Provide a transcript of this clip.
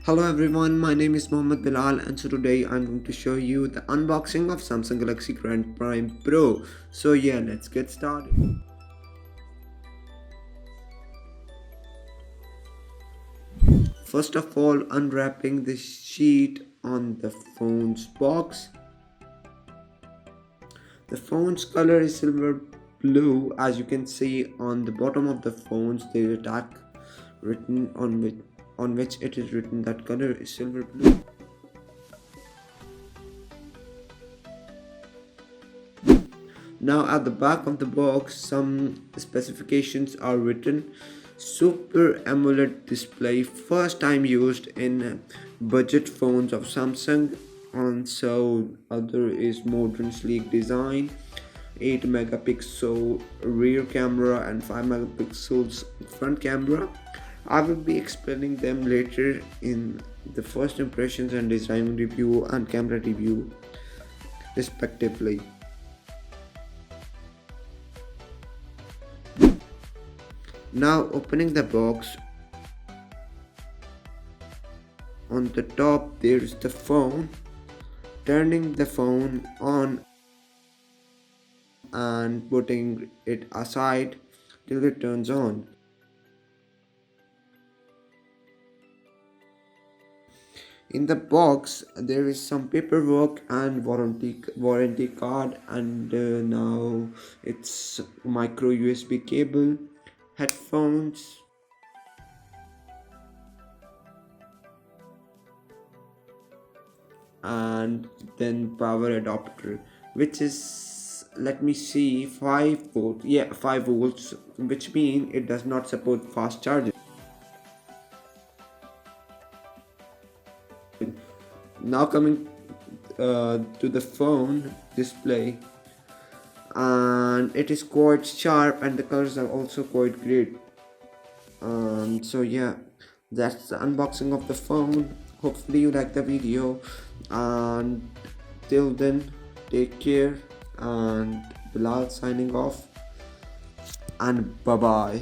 Hello everyone, my name is Mohammed Bilal and so today I'm going to show you the unboxing of Samsung Galaxy Grand Prime Pro. So yeah, let's get started. First of all, unwrapping the sheet on the phone's box. The phone's color is silver blue. As you can see on the bottom of the phones there is a tag written on which it is written that color is silver blue. Now at the back of the box some specifications are written. Super AMOLED display, first time used in budget phones of Samsung, and so other is modern sleek design, 8 megapixel rear camera and 5 megapixels front camera. I will be explaining them later in the first impressions and design review and camera review respectively. Now opening the box, on the top there is the phone. Turning the phone on and putting it aside till it turns on. In the box there is some paperwork and warranty card, and now it's micro USB cable, headphones, and then power adapter, which is, let me see, 5 volts. Yeah, 5 volts, which means it does not support fast charging. Now coming to the phone display, and it is quite sharp and the colors are also quite great. So yeah, that's the unboxing of the phone. Hopefully you like the video, and till then take care, and Bilal signing off, and bye bye.